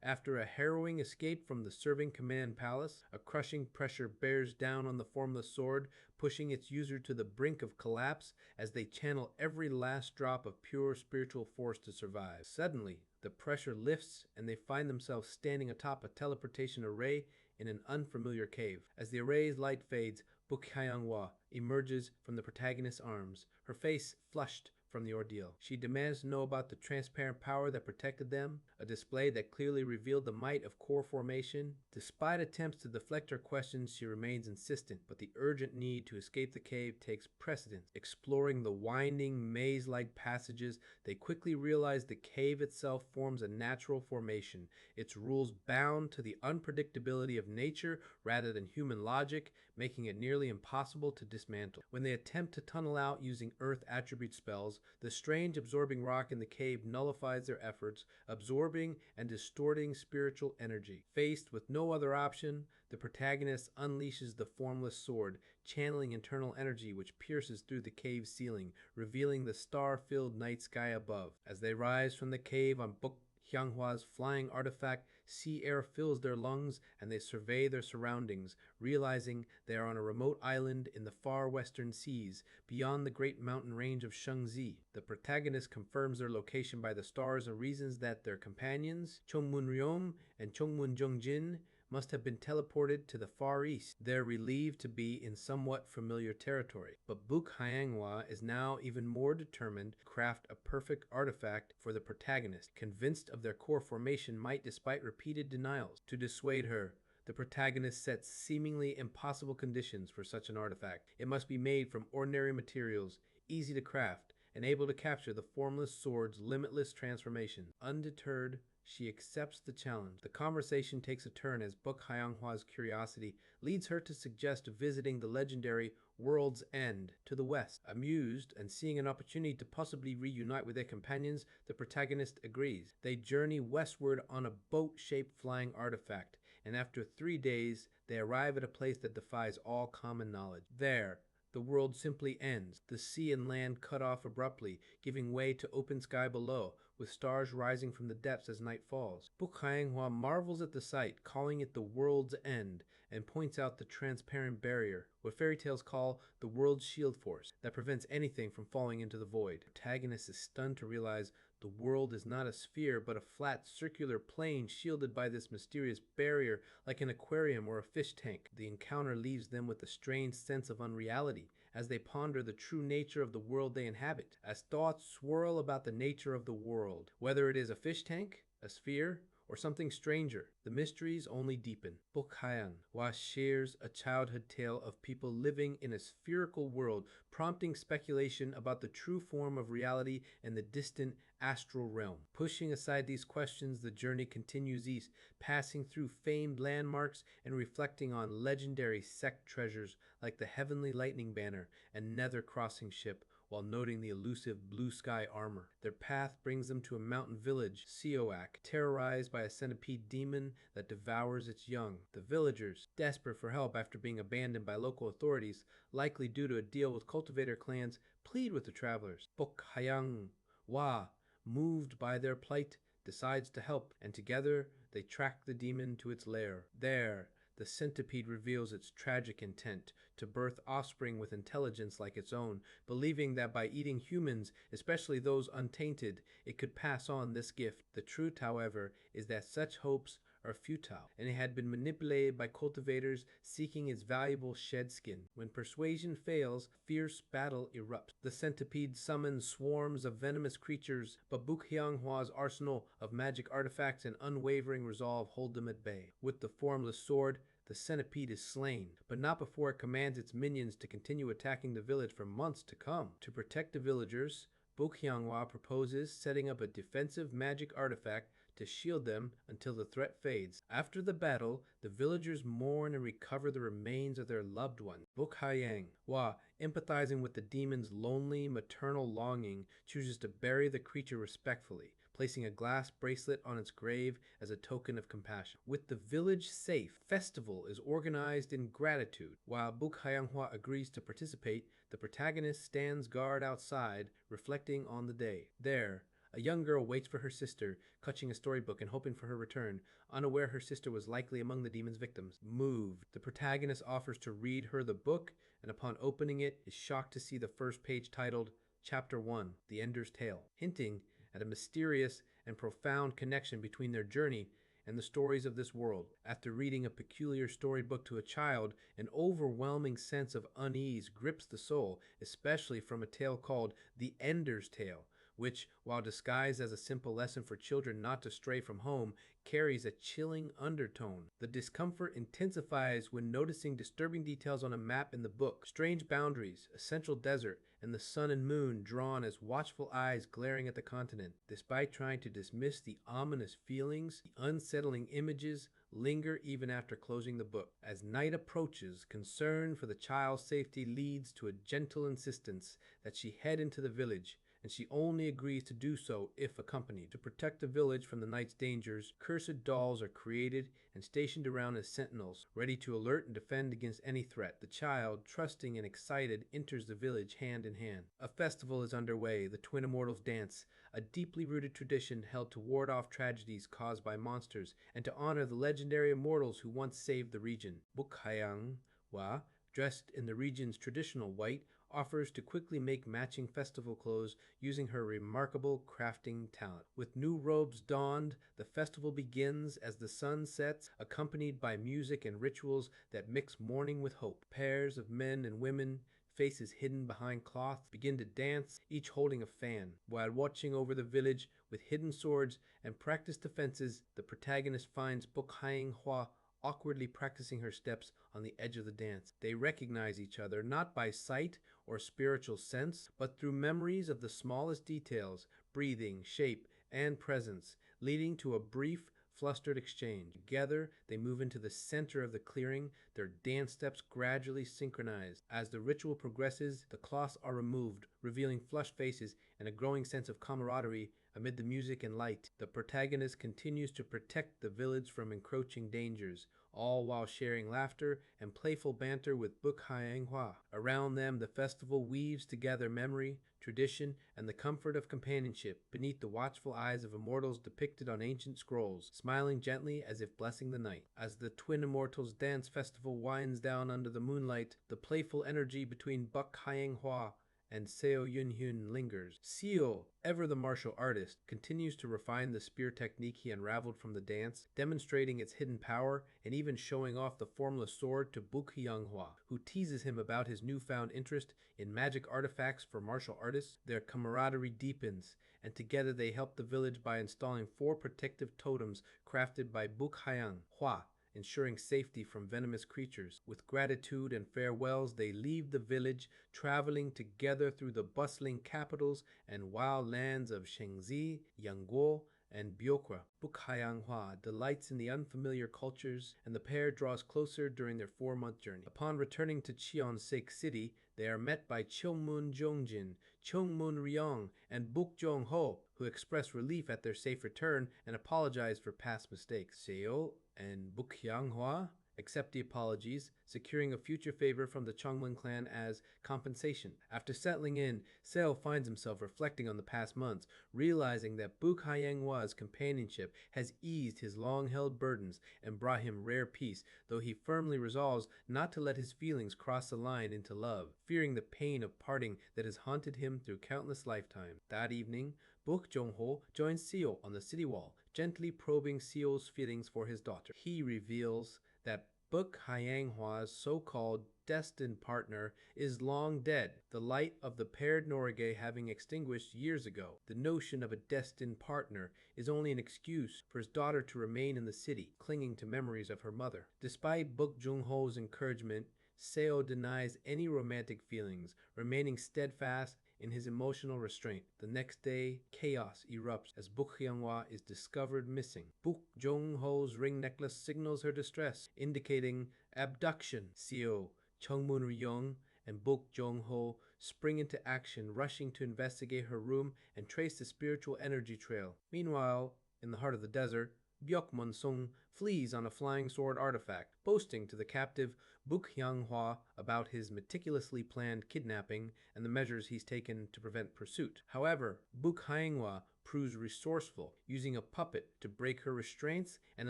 After a harrowing escape from the serving command palace, a crushing pressure bears down on the formless sword, pushing its user to the brink of collapse as they channel every last drop of pure spiritual force to survive. Suddenly, the pressure lifts and they find themselves standing atop a teleportation array in an unfamiliar cave. As the array's light fades, Buk Hyang-hwa emerges from the protagonist's arms, her face flushed from the ordeal. She demands to know about the transparent power that protected them, a display that clearly revealed the might of core formation. Despite attempts to deflect her questions, she remains insistent, but the urgent need to escape the cave takes precedence. Exploring the winding, maze-like passages, they quickly realize the cave itself forms a natural formation, its rules bound to the unpredictability of nature rather than human logic, making it nearly impossible to dismantle. When they attempt to tunnel out using earth attribute spells, the strange absorbing rock in the cave nullifies their efforts, absorbing and distorting spiritual energy. Faced with no other option, the protagonist unleashes the formless sword, channeling internal energy which pierces through the cave's ceiling, revealing the star-filled night sky above. As they rise from the cave on Buk Hyang-hwa's flying artifact, sea air fills their lungs and they survey their surroundings, realizing they are on a remote island in the far western seas, beyond the great mountain range of Shangzi. The protagonist confirms their location by the stars and reasons that their companions, Chongmun Ryom and Chongmun Jongjin, must have been teleported to the Far East. They're relieved to be in somewhat familiar territory. But Buk Hyang-hwa is now even more determined to craft a perfect artifact for the protagonist, convinced of their core formation might despite repeated denials. To dissuade her, the protagonist sets seemingly impossible conditions for such an artifact. It must be made from ordinary materials, easy to craft, and able to capture the formless sword's limitless transformation. Undeterred, she accepts the challenge. The conversation takes a turn as Buk Hyang-hwa's curiosity leads her to suggest visiting the legendary World's End to the west. Amused and seeing an opportunity to possibly reunite with their companions, the protagonist agrees. They journey westward on a boat-shaped flying artifact, and after 3 days, they arrive at a place that defies all common knowledge. There, the world simply ends, the sea and land cut off abruptly, giving way to open sky below, with stars rising from the depths as night falls. Buk Hyang-hwa marvels at the sight, calling it the world's end, and points out the transparent barrier, what fairy tales call the world's shield force, that prevents anything from falling into the void. The protagonist is stunned to realize the world is not a sphere, but a flat, circular plane shielded by this mysterious barrier like an aquarium or a fish tank. The encounter leaves them with a strange sense of unreality as they ponder the true nature of the world they inhabit. As thoughts swirl about the nature of the world, whether it is a fish tank, a sphere, or something stranger, the mysteries only deepen. Buk Hyang-hwa shares a childhood tale of people living in a spherical world, prompting speculation about the true form of reality and the distant astral realm. Pushing aside these questions, the journey continues east, passing through famed landmarks and reflecting on legendary sect treasures like the Heavenly Lightning Banner and Nether Crossing Ship, while noting the elusive blue sky armor. Their path brings them to a mountain village, Seoak, terrorized by a centipede demon that devours its young. The villagers, desperate for help after being abandoned by local authorities, likely due to a deal with cultivator clans, plead with the travelers. Buk Hyang-hwa, moved by their plight, decides to help, and together they track the demon to its lair. There, the centipede reveals its tragic intent to birth offspring with intelligence like its own, believing that by eating humans, especially those untainted, it could pass on this gift. The truth, however, is that such hopes are futile, and it had been manipulated by cultivators seeking its valuable shed skin. When persuasion fails, fierce battle erupts. The centipede summons swarms of venomous creatures, but Buk Hyang-hwa's arsenal of magic artifacts and unwavering resolve hold them at bay. With the formless sword, the centipede is slain, but not before it commands its minions to continue attacking the village for months to come. To protect the villagers, Buk Hyang-hwa proposes setting up a defensive magic artifact to shield them until the threat fades. After the battle, the villagers mourn and recover the remains of their loved one. Buk Hyang-hwa, empathizing with the demon's lonely maternal longing, chooses to bury the creature respectfully, placing a glass bracelet on its grave as a token of compassion. With the village safe, festival is organized in gratitude. While Buk Hyang-hwa agrees to participate, the protagonist stands guard outside, reflecting on the day. There, A young girl waits for her sister, clutching a storybook and hoping for her return, unaware her sister was likely among the demon's victims. Moved, the protagonist offers to read her the book, and upon opening it, is shocked to see the first page titled Chapter 1, The Ender's Tale, hinting at a mysterious and profound connection between their journey and the stories of this world. After reading a peculiar storybook to a child, an overwhelming sense of unease grips the soul, especially from a tale called The Ender's Tale, which, while disguised as a simple lesson for children not to stray from home, carries a chilling undertone. The discomfort intensifies when noticing disturbing details on a map in the book, strange boundaries, a central desert, and the sun and moon drawn as watchful eyes glaring at the continent. Despite trying to dismiss the ominous feelings, the unsettling images linger even after closing the book. As night approaches, concern for the child's safety leads to a gentle insistence that she head into the village, and she only agrees to do so if accompanied. To protect the village from the night's dangers, cursed dolls are created and stationed around as sentinels, ready to alert and defend against any threat. The child, trusting and excited, enters the village hand in hand. A festival is underway, the Twin Immortals dance, a deeply rooted tradition held to ward off tragedies caused by monsters and to honor the legendary immortals who once saved the region. Bukhayang Wa, dressed in the region's traditional white, offers to quickly make matching festival clothes using her remarkable crafting talent. With new robes donned, the festival begins as the sun sets, accompanied by music and rituals that mix mourning with hope. Pairs of men and women, faces hidden behind cloth, begin to dance, each holding a fan. While watching over the village with hidden swords and practiced defenses, the protagonist finds Bokhaing Hua awkwardly practicing her steps on the edge of the dance. They recognize each other not by sight or spiritual sense, but through memories of the smallest details, breathing, shape, and presence, leading to a brief, flustered exchange. Together, they move into the center of the clearing, their dance steps gradually synchronized. As the ritual progresses, the cloths are removed, revealing flushed faces and a growing sense of camaraderie amid the music and light. The protagonist continues to protect the village from encroaching dangers, all while sharing laughter and playful banter with Buk Hua. Around them, the festival weaves together memory, tradition, and the comfort of companionship beneath the watchful eyes of immortals depicted on ancient scrolls, smiling gently as if blessing the night. As the Twin Immortals Dance Festival winds down under the moonlight, the playful energy between Buk Hua and Seo Yun-hyun lingers. Seo, ever the martial artist, continues to refine the spear technique he unraveled from the dance, demonstrating its hidden power and even showing off the formless sword to Buk Hyung-hwa, who teases him about his newfound interest in magic artifacts for martial artists. Their camaraderie deepens, and together they help the village by installing 4 protective totems crafted by Buk Hyung-hwa, ensuring safety from venomous creatures. With gratitude and farewells, they leave the village, traveling together through the bustling capitals and wild lands of Shengzi, Yangguo, and Byokra. Bukhayanghua delights in the unfamiliar cultures, and the pair draws closer during their 4-month journey. Upon returning to Cheonseik City, they are met by Cheongmun Jongjin, Cheongmun Ryong, and Buk Jong-ho, who express relief at their safe return and apologize for past mistakes. Seo and Buk Hua accept the apologies, securing a future favor from the Chongmun clan as compensation. After settling in, Seo finds himself reflecting on the past months, realizing that Buk Hyeongwa's companionship has eased his long-held burdens and brought him rare peace, though he firmly resolves not to let his feelings cross the line into love, fearing the pain of parting that has haunted him through countless lifetimes. That evening, Buk Jong-ho joins Seo on the city wall, gently probing Seo's feelings for his daughter. He reveals that Buk Hyeongwa's so-called destined partner is long dead, the light of the paired Norige having extinguished years ago. The notion of a destined partner is only an excuse for his daughter to remain in the city, clinging to memories of her mother. Despite Buk Jong-ho's encouragement, Seo denies any romantic feelings, remaining steadfast in his emotional restraint. The next day, chaos erupts as Buk Hyunghwa is discovered missing. Buk Jong-ho's ring necklace signals her distress, indicating abduction. Seo, Cheongmun Ryong, and Buk Jong-ho spring into action, rushing to investigate her room and trace the spiritual energy trail. Meanwhile, in the heart of the desert, Byokmun Sung flees on a flying sword artifact, boasting to the captive Buk Hua about his meticulously planned kidnapping and the measures he's taken to prevent pursuit. However, Buk Hua proves resourceful, using a puppet to break her restraints and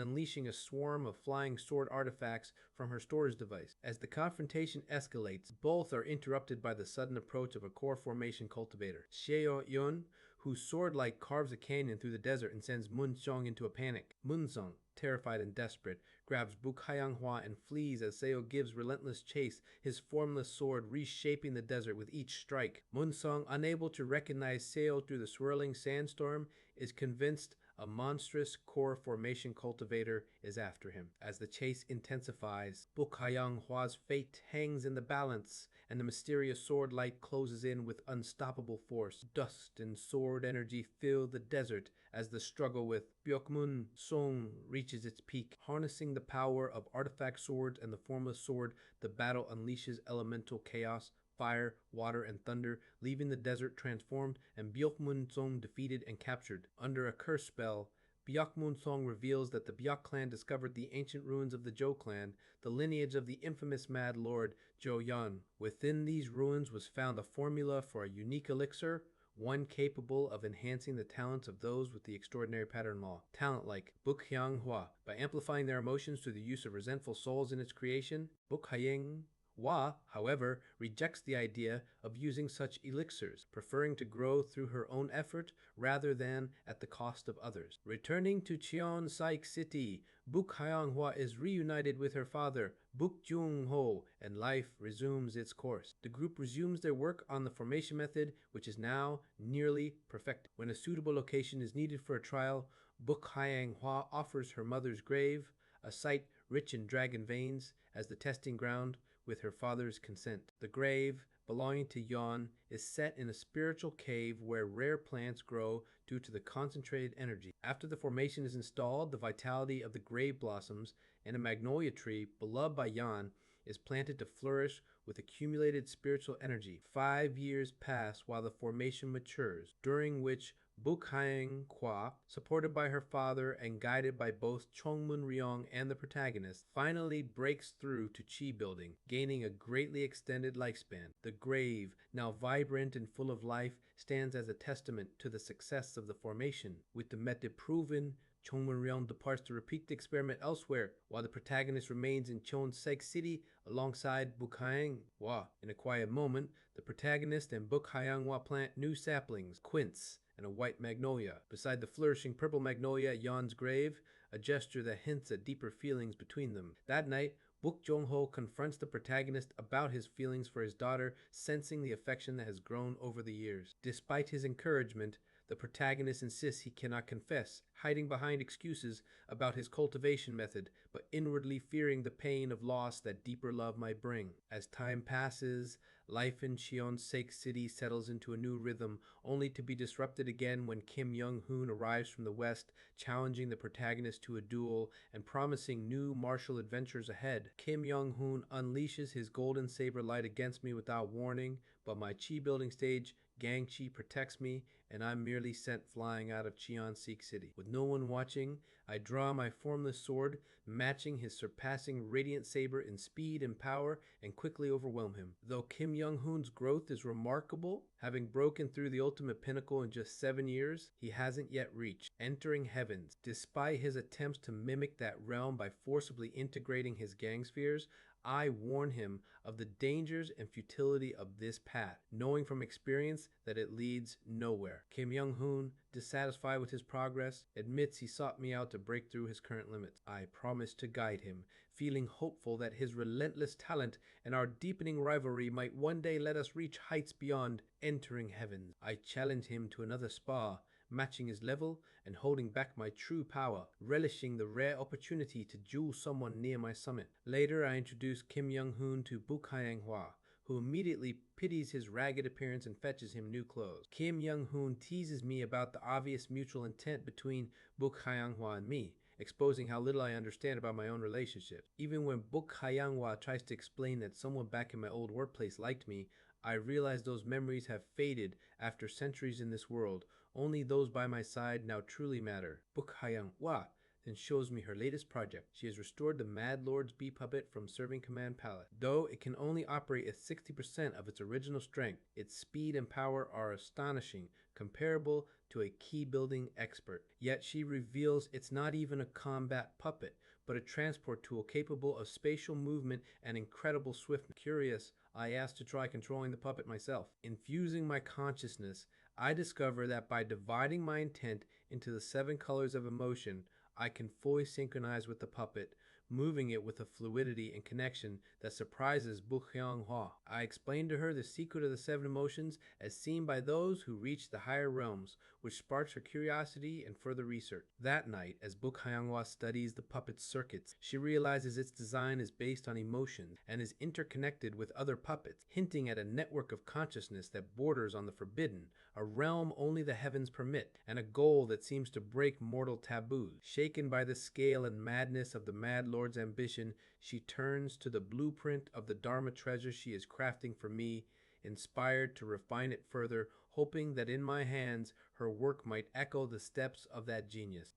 unleashing a swarm of flying sword artifacts from her storage device. As the confrontation escalates, both are interrupted by the sudden approach of a core formation cultivator, Xieo Yun, whose sword light carves a canyon through the desert and sends Mun Song into a panic. Mun Song, terrified and desperate, grabs Buk Hua and flees as Seo gives relentless chase, his formless sword reshaping the desert with each strike. Mun Song, unable to recognize Seo through the swirling sandstorm, is convinced a monstrous core formation cultivator is after him. As the chase intensifies, Buk Hua's fate hangs in the balance, and the mysterious sword light closes in with unstoppable force. Dust and sword energy fill the desert as the struggle with Byokmun Song reaches its peak. Harnessing the power of artifact swords and the formless sword, the battle unleashes elemental chaos, fire, water, and thunder, leaving the desert transformed and Byokmun Song defeated and captured. Under a curse spell, Byokmun Song reveals that the Byok clan discovered the ancient ruins of the Zhou clan, the lineage of the infamous Mad Lord Zhou Yan. Within these ruins was found a formula for a unique elixir, one capable of enhancing the talents of those with the extraordinary pattern law. Talent like Buk Hua. By amplifying their emotions through the use of resentful souls in its creation, Buk Hua, however, rejects the idea of using such elixirs, preferring to grow through her own effort rather than at the cost of others. Returning to Cheon Saik City, Buk Hua is reunited with her father, Buk Jung Ho, and life resumes its course. The group resumes their work on the formation method, which is now nearly perfected. When a suitable location is needed for a trial, Buk Hua offers her mother's grave, a site rich in dragon veins, as the testing ground, with her father's consent. The grave, belonging to Yon, is set in a spiritual cave where rare plants grow due to the concentrated energy. After the formation is installed, the vitality of the grave blossoms, and a magnolia tree, beloved by Yan, is planted to flourish with accumulated spiritual energy. 5 years pass while the formation matures, during which Buk Hua, supported by her father and guided by both Chongmun Ryong and the protagonist, finally breaks through to Chi building, gaining a greatly extended lifespan. The grave, now vibrant and full of life, stands as a testament to the success of the formation. With the method proven, Chongmun Ryong departs to repeat the experiment elsewhere, while the protagonist remains in Cheonsaek City alongside Buk Hua. In a quiet moment, the protagonist and Buk Hua plant new saplings, quince, and a white magnolia. Beside the flourishing purple magnolia at Yan's grave, a gesture that hints at deeper feelings between them. That night, Buk Jong-ho confronts the protagonist about his feelings for his daughter, sensing the affection that has grown over the years. Despite his encouragement, the protagonist insists he cannot confess, hiding behind excuses about his cultivation method, but inwardly fearing the pain of loss that deeper love might bring. As time passes, life in Cheonsaek City settles into a new rhythm, only to be disrupted again when Kim Young-hoon arrives from the west, challenging the protagonist to a duel and promising new martial adventures ahead. Kim Young-hoon unleashes his golden saber light against me without warning, but my chi building stage, Gang Chi, protects me, and I'm merely sent flying out of Cheonsaek City. With no one watching, I draw my formless sword, matching his surpassing radiant saber in speed and power, and quickly overwhelm him. Though Kim Young-hoon's growth is remarkable, having broken through the ultimate pinnacle in just 7 years, he hasn't yet reached entering heavens. Despite his attempts to mimic that realm by forcibly integrating his gang spheres, I warn him of the dangers and futility of this path, knowing from experience that it leads nowhere. Kim Young-hoon, dissatisfied with his progress, admits he sought me out to break through his current limits. I promise to guide him, feeling hopeful that his relentless talent and our deepening rivalry might one day let us reach heights beyond entering heavens. I challenge him to another spa, matching his level and holding back my true power, relishing the rare opportunity to duel someone near my summit. Later, I introduce Kim Young-hoon to Buk Hua, who immediately pities his ragged appearance and fetches him new clothes. Kim Young-hoon teases me about the obvious mutual intent between Buk Hua and me, exposing how little I understand about my own relationship. Even when Buk Hua tries to explain that someone back in my old workplace liked me, I realize those memories have faded after centuries in this world. Only those by my side now truly matter. Buk Hua then shows me her latest project. She has restored the Mad Lord's bee puppet from Serving Command Palace. Though it can only operate at 60% of its original strength, its speed and power are astonishing, comparable to a key building expert. Yet she reveals it's not even a combat puppet, but a transport tool capable of spatial movement and incredible swiftness. Curious, I asked to try controlling the puppet myself. Infusing my consciousness, I discover that by dividing my intent into the 7 colors of emotion, I can fully synchronize with the puppet, moving it with a fluidity and connection that surprises Buhyang-hua. I explained to her the secret of the 7 emotions as seen by those who reach the higher realms, which sparks her curiosity and further research. That night, as Buhyang-hua studies the puppet's circuits, she realizes its design is based on emotions and is interconnected with other puppets, hinting at a network of consciousness that borders on the forbidden, a realm only the heavens permit, and a goal that seems to break mortal taboos. Shaken by the scale and madness of the Mad Lord's ambition, she turns to the blueprint of the Dharma treasure she is crafting for me, inspired to refine it further, hoping that in my hands her work might echo the steps of that genius.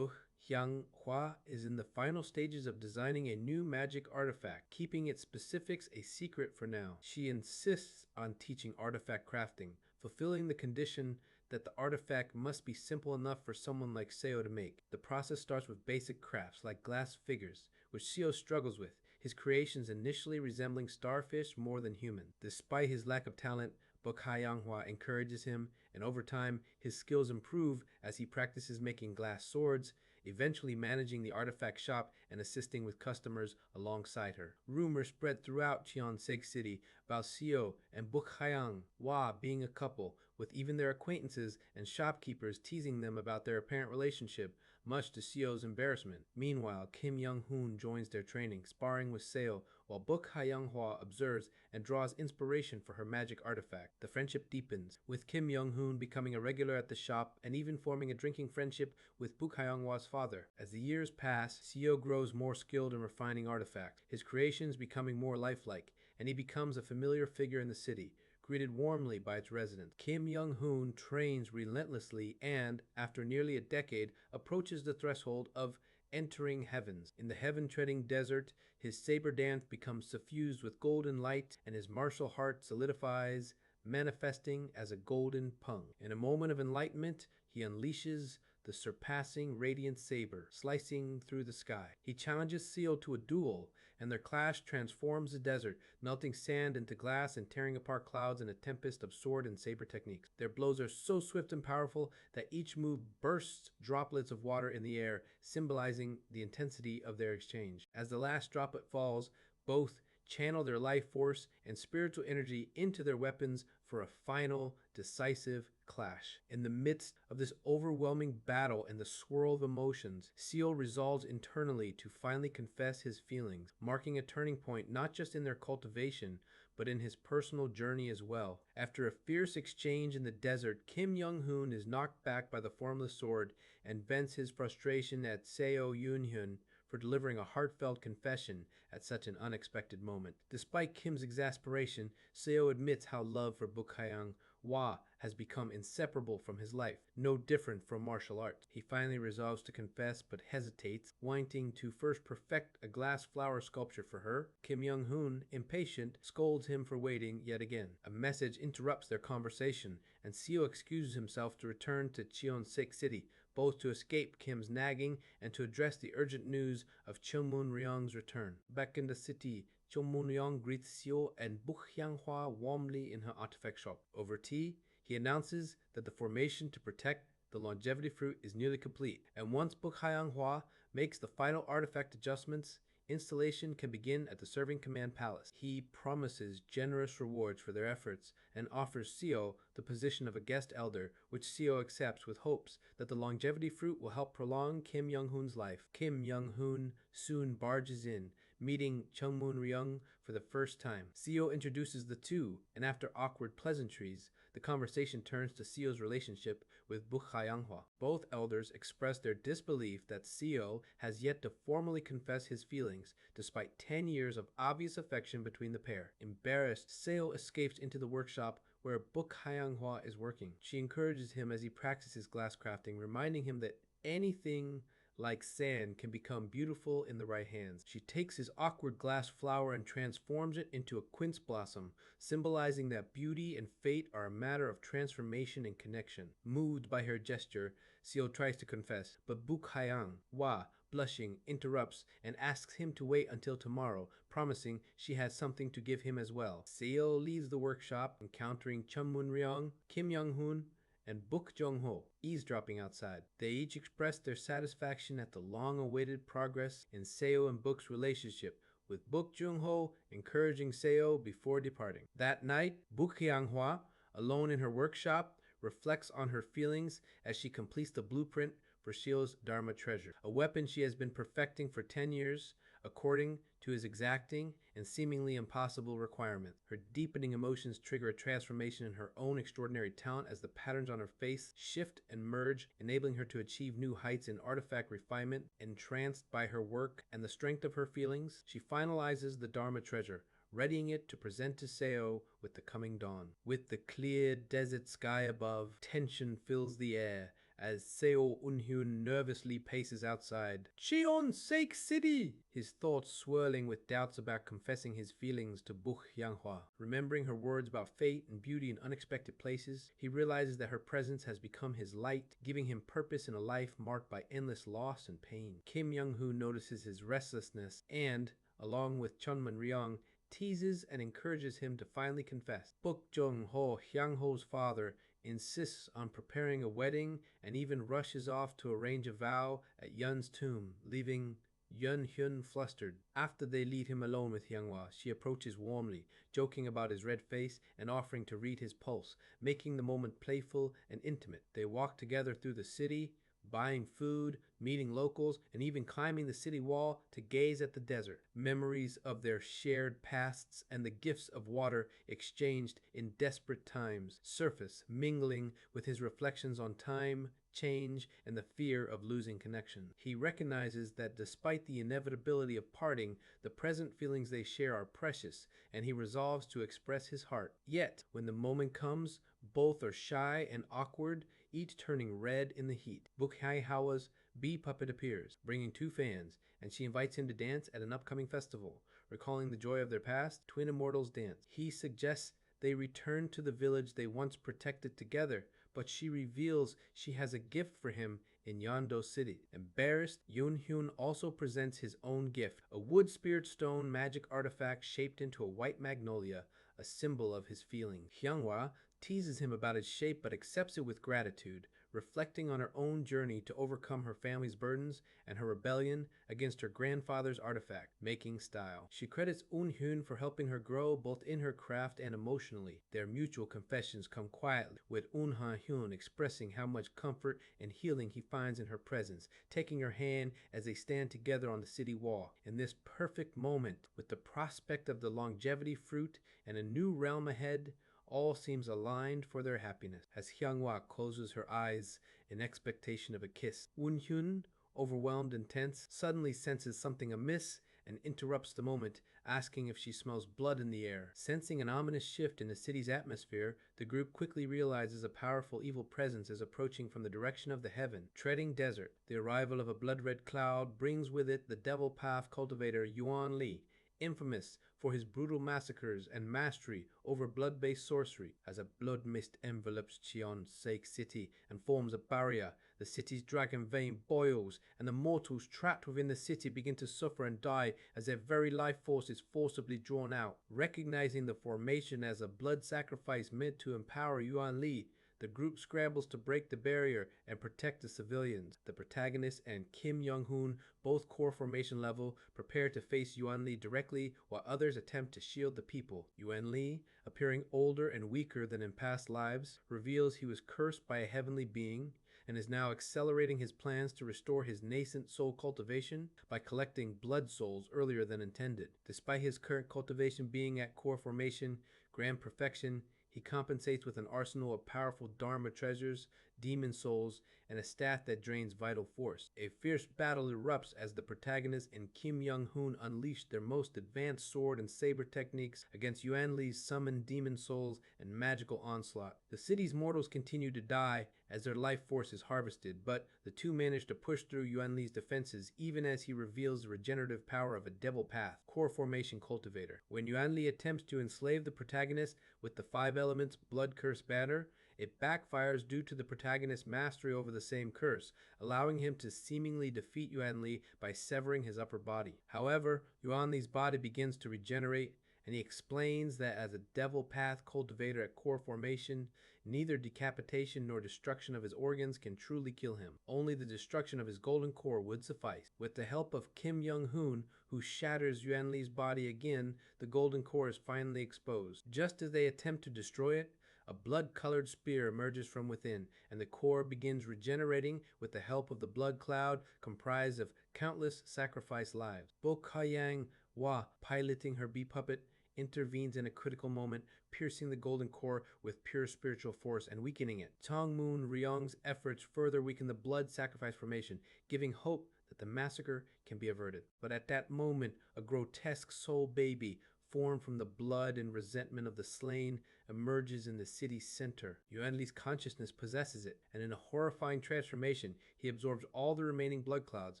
Hyang-hua is in the final stages of designing a new magic artifact, keeping its specifics a secret for now. She insists on teaching artifact crafting, fulfilling the condition that the artifact must be simple enough for someone like Seo to make. The process starts with basic crafts like glass figures, which Seo struggles with, his creations initially resembling starfish more than human. Despite his lack of talent, Hyang-hua encourages him, and over time, his skills improve as he practices making glass swords, eventually managing the artifact shop and assisting with customers alongside her. Rumors spread throughout Cheonseig City about Seo and Hyang-hua being a couple, with even their acquaintances and shopkeepers teasing them about their apparent relationship, much to Seo's embarrassment. Meanwhile, Kim Young-hoon joins their training, sparring with Seo, while Hyang-hua observes and draws inspiration for her magic artifact. The friendship deepens, with Kim Young-hoon becoming a regular at the shop and even forming a drinking friendship with Hyang-hua's father. As the years pass, Seo grows more skilled in refining artifacts, his creations becoming more lifelike, and he becomes a familiar figure in the city, greeted warmly by its residents. Kim Young-hoon trains relentlessly and, after nearly a decade, approaches the threshold of entering heavens. In the heaven-treading desert, his saber dance becomes suffused with golden light, and his martial heart solidifies, manifesting as a golden pung. In a moment of enlightenment, he unleashes the surpassing radiant saber, slicing through the sky. He challenges Seo to a duel, and their clash transforms the desert, melting sand into glass and tearing apart clouds in a tempest of sword and saber techniques. Their blows are so swift and powerful that each move bursts droplets of water in the air, symbolizing the intensity of their exchange. As the last droplet falls, both channel their life force and spiritual energy into their weapons for a final, decisive clash. In the midst of this overwhelming battle and the swirl of emotions, Seo resolves internally to finally confess his feelings, marking a turning point not just in their cultivation, but in his personal journey as well. After a fierce exchange in the desert, Kim Young-hoon is knocked back by the formless sword and vents his frustration at Seo Yoon-hyun for delivering a heartfelt confession at such an unexpected moment. Despite Kim's exasperation, Seo admits how love for Hyang-hua has become inseparable from his life, no different from martial arts. He finally resolves to confess but hesitates, wanting to first perfect a glass flower sculpture for her. Kim Young-hoon, impatient, scolds him for waiting yet again. A message interrupts their conversation, and Seo excuses himself to return to Cheonseig City, both to escape Kim's nagging and to address the urgent news of Cheon-moon-ryong's return. Back in the city, Cheon-moon-ryong greets Seo and Hyang-hua warmly in her artifact shop. Over tea, he announces that the formation to protect the longevity fruit is nearly complete, and once Hyang-hua makes the final artifact adjustments, installation can begin at the Serving Command Palace. He promises generous rewards for their efforts and offers Seo the position of a guest elder, which Seo accepts with hopes that the longevity fruit will help prolong Kim Young-hoon's life. Kim Young-hoon soon barges in, meeting Cheon-moon-ryong for the first time. Seo introduces the two, and after awkward pleasantries, the conversation turns to Seo's relationship with Hyang-hua. Both elders express their disbelief that Seo has yet to formally confess his feelings, despite 10 years of obvious affection between the pair. Embarrassed, Seo escapes into the workshop where Hyang-hua is working. She encourages him as he practices glass crafting, reminding him that anything like sand, can become beautiful in the right hands. She takes his awkward glass flower and transforms it into a quince blossom, symbolizing that beauty and fate are a matter of transformation and connection. Moved by her gesture, Seo tries to confess, but Bukhayang, Wa, blushing, interrupts and asks him to wait until tomorrow, promising she has something to give him as well. Seo leaves the workshop, encountering Chun Mun-ryong, Kim Young-hoon, and Book Jong-ho eavesdropping outside. They each express their satisfaction at the long-awaited progress in Seo and Book's relationship, with Book Jung-ho encouraging Seo before departing. That night, Book Hyang-hwa, alone in her workshop, reflects on her feelings as she completes the blueprint for Seo's Dharma treasure, a weapon she has been perfecting for 10 years, according to his exacting and seemingly impossible requirement. Her deepening emotions trigger a transformation in her own extraordinary talent as the patterns on her face shift and merge, enabling her to achieve new heights in artifact refinement. Entranced by her work and the strength of her feelings, she finalizes the Dharma treasure, readying it to present to Seo with the coming dawn. With the clear desert sky above, tension fills the air as Seo Unhyun nervously paces outside. Cheon Sake City! His thoughts swirling with doubts about confessing his feelings to Buk Yanghwa. Remembering her words about fate and beauty in unexpected places, he realizes that her presence has become his light, giving him purpose in a life marked by endless loss and pain. Kim Young-hoo notices his restlessness and, along with Chun Mun-ryong, teases and encourages him to finally confess. Book Jung-ho, Hyang-ho's father, insists on preparing a wedding and even rushes off to arrange a vow at Yun's tomb, leaving Yun-hyun flustered. After they leave him alone with Hyunghwa, she approaches warmly, joking about his red face and offering to read his pulse, making the moment playful and intimate. They walk together through the city, buying food, meeting locals, and even climbing the city wall to gaze at the desert. Memories of their shared pasts and the gifts of water exchanged in desperate times surface, mingling with his reflections on time, change, and the fear of losing connection. He recognizes that despite the inevitability of parting, the present feelings they share are precious, and he resolves to express his heart. Yet, when the moment comes, both are shy and awkward, each turning red in the heat. Bukhaihawa's bee puppet appears, bringing 2 fans, and she invites him to dance at an upcoming festival. Recalling the joy of their past, twin immortals dance. He suggests they return to the village they once protected together, but she reveals she has a gift for him in Yando City. Embarrassed, Yoon-hyun also presents his own gift, a wood spirit stone magic artifact shaped into a white magnolia, a symbol of his feeling. Hyunghwa teases him about its shape but accepts it with gratitude, reflecting on her own journey to overcome her family's burdens and her rebellion against her grandfather's artifact, making style. She credits Un-hyun for helping her grow both in her craft and emotionally. Their mutual confessions come quietly, with Un-hyun expressing how much comfort and healing he finds in her presence, taking her hand as they stand together on the city wall. In this perfect moment, with the prospect of the longevity fruit and a new realm ahead, all seems aligned for their happiness. As Hyunghwa closes her eyes in expectation of a kiss, Un-hyun, overwhelmed and tense, suddenly senses something amiss and interrupts the moment, asking if she smells blood in the air. Sensing an ominous shift in the city's atmosphere, the group quickly realizes a powerful evil presence is approaching from the direction of the heaven. Treading desert, the arrival of a blood-red cloud brings with it the devil path cultivator Yuan Li, infamous for his brutal massacres and mastery over blood-based sorcery. As a blood mist envelops Cheon Sake City and forms a barrier, the city's dragon vein boils, and the mortals trapped within the city begin to suffer and die as their very life force is forcibly drawn out. Recognizing the formation as a blood sacrifice meant to empower Yuan Li, the group scrambles to break the barrier and protect the civilians. The protagonist and Kim Young-hoon, both core formation level, prepare to face Yuan Li directly while others attempt to shield the people. Yuan Li, appearing older and weaker than in past lives, reveals he was cursed by a heavenly being and is now accelerating his plans to restore his nascent soul cultivation by collecting blood souls earlier than intended. Despite his current cultivation being at core formation, grand perfection, he compensates with an arsenal of powerful Dharma treasures demon souls, and a staff that drains vital force. A fierce battle erupts as the protagonist and Kim Young-hoon unleash their most advanced sword and saber techniques against Yuan Li's summoned demon souls and magical onslaught. The city's mortals continue to die as their life force is harvested, but the two manage to push through Yuan Li's defenses even as he reveals the regenerative power of a devil path, core formation cultivator. When Yuan Li attempts to enslave the protagonist with the 5 elements blood curse banner, it backfires due to the protagonist's mastery over the same curse, allowing him to seemingly defeat Yuan Li by severing his upper body. However, Yuan Li's body begins to regenerate, and he explains that as a devil path cultivator at core formation, neither decapitation nor destruction of his organs can truly kill him. Only the destruction of his golden core would suffice. With the help of Kim Young-hoon, who shatters Yuan Li's body again, the golden core is finally exposed. Just as they attempt to destroy it, a blood-colored spear emerges from within, and the core begins regenerating with the help of the blood cloud comprised of countless sacrificed lives. Bo Ka-yang Hwa, piloting her bee puppet, intervenes in a critical moment, piercing the golden core with pure spiritual force and weakening it. Tong Moon Ryong's efforts further weaken the blood sacrifice formation, giving hope that the massacre can be averted. But at that moment, a grotesque soul baby, formed from the blood and resentment of the slain, emerges in the city's center. Yuan Li's consciousness possesses it, and in a horrifying transformation, he absorbs all the remaining blood clouds,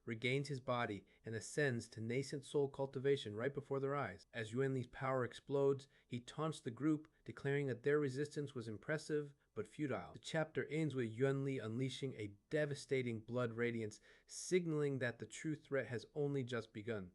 regains his body, and ascends to nascent soul cultivation right before their eyes. As Yuan Li's power explodes, he taunts the group, declaring that their resistance was impressive but futile. The chapter ends with Yuan Li unleashing a devastating blood radiance, signaling that the true threat has only just begun.